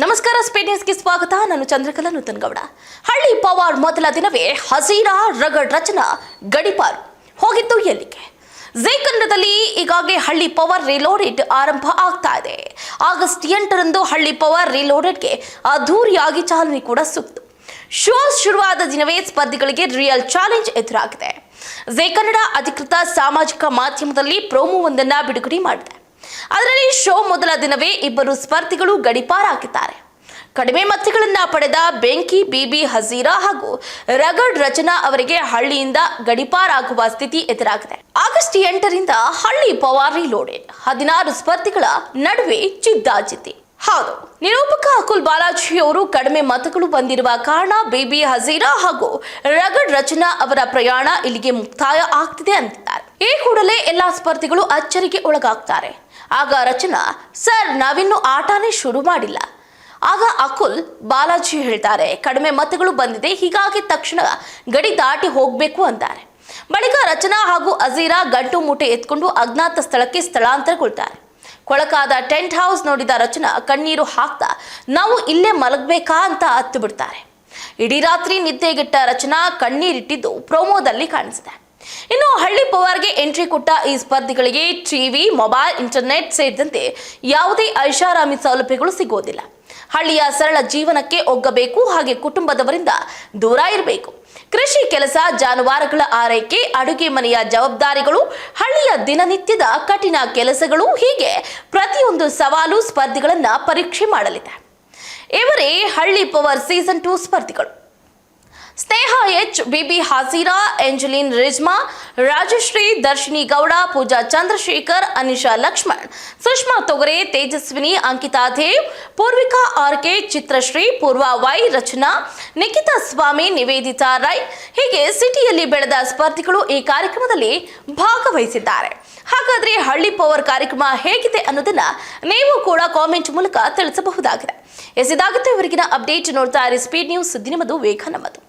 ನಮಸ್ಕಾರ, ಸ್ಪೀಡ್ ನ್ಯೂಸ್ಗೆ ಸ್ವಾಗತ. ನಾನು ಚಂದ್ರಕಲಾ ನೂತನಗೌಡ. ಹಳ್ಳಿ ಪವಾರ್ ಮೊದಲ ದಿನವೇ ಹಸೀರಾ ರಗಡ್ ರಚನಾ ಗಡಿಪಾರು ಹೋಗಿದ್ದು ಎಲ್ಲಿಗೆ? ಜೀ ಕನ್ನಡದಲ್ಲಿ ಈಗಾಗಲೇ ಹಳ್ಳಿ ಪವರ್ ರೀಲೋಡೆಡ್ ಆರಂಭ ಆಗ್ತಾ ಇದೆ. ಆಗಸ್ಟ್ 8ರಂದು ಹಳ್ಳಿ ಪವರ್ ರೀಲೋಡೆಡ್ಗೆ ಅದ್ದೂರಿಯಾಗಿ ಚಾಲನೆ ಕೂಡ ಸಿಕ್ತು. ಶೋ ಶುರುವಾದ ದಿನವೇ ಸ್ಪರ್ಧಿಗಳಿಗೆ ರಿಯಲ್ ಚಾಲೆಂಜ್ ಎದುರಾಗಿದೆ. ಜೀ ಕನ್ನಡ ಅಧಿಕೃತ ಸಾಮಾಜಿಕ ಮಾಧ್ಯಮದಲ್ಲಿ ಪ್ರೋಮೋವೊಂದನ್ನ ಬಿಡುಗಡೆ ಮಾಡಿದೆ. ಅದರಲ್ಲಿ ಶೋ ಮೊದಲ ದಿನವೇ ಇಬ್ಬರು ಸ್ಪರ್ಧಿಗಳು ಗಡಿಪಾರಾಗಿದ್ದಾರೆ. ಕಡಿಮೆ ಮತಗಳನ್ನ ಪಡೆದ ಬೆಂಕಿ ಬಿಬಿ ಹಸೀರಾ ಹಾಗೂ ರಗಡ್ ರಚನಾ ಅವರಿಗೆ ಹಳ್ಳಿಯಿಂದ ಗಡಿಪಾರಾಗುವ ಸ್ಥಿತಿ ಎದುರಾಗಿದೆ. ಆಗಸ್ಟ್ 8ರಿಂದ ಹಳ್ಳಿ ಪವಾರ್ ರೀಲೋಡೆಡ್ 16 ಸ್ಪರ್ಧಿಗಳ ನಡುವೆ ಜಿದ್ದಾಜಿದ್ದಿ. ಹೌದು, ನಿರೂಪಕ ಅಕುಲ್ ಬಾಲಾಜಿ ಅವರು ಕಡಿಮೆ ಮತಗಳು ಬಂದಿರುವ ಕಾರಣ ಬಿಬಿ ಹಸೀರಾ ಹಾಗೂ ರಗಡ್ ರಚನಾ ಅವರ ಪ್ರಯಾಣ ಇಲ್ಲಿಗೆ ಮುಕ್ತಾಯ ಆಗ್ತಿದೆ ಅಂತಿದ್ದಾರೆ. ಈ ಕೂಡಲೇ ಎಲ್ಲಾ ಸ್ಪರ್ಧಿಗಳು ಅಚ್ಚರಿಗೆ ಒಳಗಾಗ್ತಾರೆ. ಆಗ ರಚನಾ, ಸರ್, ನಾವಿನ್ನು ಆಟನೇ ಶುರು ಮಾಡಿಲ್ಲ. ಆಗ ಅಕುಲ್ ಬಾಲಾಜಿ ಹೇಳ್ತಾರೆ, ಕಡಿಮೆ ಮತಗಳು ಬಂದಿದೆ, ಹೀಗಾಗಿ ತಕ್ಷಣ ಗಡಿ ದಾಟಿ ಹೋಗಬೇಕು ಅಂತಾರೆ. ಬಳಿಕ ರಚನಾ ಹಾಗೂ ಹಸೀರಾ ಗಂಟು ಮೂಟೆ ಎತ್ಕೊಂಡು ಅಜ್ಞಾತ ಸ್ಥಳಕ್ಕೆ ಸ್ಥಳಾಂತರಗೊಳ್ತಾರೆ. ಕೊಳಕಾದ ಟೆಂಟ್ ಹೌಸ್ ನೋಡಿದ ರಚನಾ ಕಣ್ಣೀರು ಹಾಕ್ತಾ, ನಾವು ಇಲ್ಲೇ ಮಲಗಬೇಕಾ ಅಂತ ಹತ್ತು ಬಿಡ್ತಾರೆ. ಇಡೀ ರಾತ್ರಿ ನಿದ್ದೆಗೆಟ್ಟ ರಚನಾ ಕಣ್ಣೀರಿಟ್ಟಿದ್ದು ಪ್ರೋಮೋದಲ್ಲಿ ಕಾಣಿಸಿದೆ. ಇನ್ನು ಹಳ್ಳಿ ಪವಾರ್ಗೆ ಎಂಟ್ರಿ ಕೊಟ್ಟ ಈ ಸ್ಪರ್ಧಿಗಳಿಗೆ ಟಿವಿ, ಮೊಬೈಲ್, ಇಂಟರ್ನೆಟ್ ಸೇರಿದಂತೆ ಯಾವುದೇ ಐಷಾರಾಮಿ ಸೌಲಭ್ಯಗಳು ಸಿಗೋದಿಲ್ಲ. ಹಳ್ಳಿಯ ಸರಳ ಜೀವನಕ್ಕೆ ಒಗ್ಗಬೇಕು, ಹಾಗೆ ಕುಟುಂಬದವರಿಂದ ದೂರ ಇರಬೇಕು. ಕೃಷಿ ಕೆಲಸ, ಜಾನುವಾರುಗಳ ಆರೈಕೆ, ಅಡುಗೆ ಮನೆಯ ಜವಾಬ್ದಾರಿಗಳು, ಹಳ್ಳಿಯ ದಿನನಿತ್ಯದ ಕಠಿಣ ಕೆಲಸಗಳು, ಹೀಗೆ ಪ್ರತಿಯೊಂದು ಸವಾಲು ಸ್ಪರ್ಧಿಗಳನ್ನ ಪರೀಕ್ಷೆ ಮಾಡಲಿದೆ. ಇವರೇ ಹಳ್ಳಿ ಪವರ್ ಸೀಸನ್ 2 ಸ್ಪರ್ಧಿಗಳು. ಸ್ನೇಹ ಎಚ್, ಬಿಬಿ ಹಸೀರಾ, ಎಂಜಲಿನ್ ರಿಜ್ಮಾ, ರಾಜಶ್ರೀ, ದರ್ಶಿನಿ ಗೌಡ, ಪೂಜಾ ಚಂದ್ರಶೇಖರ್, ಅನಿಶಾ ಲಕ್ಷ್ಮಣ್, ಸುಷ್ಮಾ ತೊಗರೆ, ತೇಜಸ್ವಿನಿ, ಅಂಕಿತಾ ದೇವ್, ಪೂರ್ವಿಕಾ ಆರ್ಕೆ, ಚಿತ್ರಶ್ರೀ, ಪೂರ್ವಾ ವೈ, ರಚನಾ, ನಿಖಿತಾ ಸ್ವಾಮಿ, ನಿವೇದಿತಾ ರೈ, ಹೀಗೆ ಸಿಟಿಯಲ್ಲಿ ಬೆಳೆದ ಸ್ಪರ್ಧಿಗಳು ಈ ಕಾರ್ಯಕ್ರಮದಲ್ಲಿ ಭಾಗವಹಿಸಿದ್ದಾರೆ. ಹಾಗಾದ್ರೆ ಹಳ್ಳಿ ಪವರ್ ಕಾರ್ಯಕ್ರಮ ಹೇಗಿದೆ ಅನ್ನೋದನ್ನ ನೀವು ಕೂಡ ಕಾಮೆಂಟ್ ಮೂಲಕ ತಿಳಿಸಬಹುದಾಗಿದೆ. ಇದಾಗುತ್ತೆ ಇವರಿಗಿನ ಅಪ್ಡೇಟ್. ನೋಡ್ತಾ ಇರಿ ಸ್ಪೀಡ್ ನ್ಯೂಸ್, ಸುದ್ದಿ ನಿಮ್ಮದು, ವೇಗ ನಮ್ಮದು.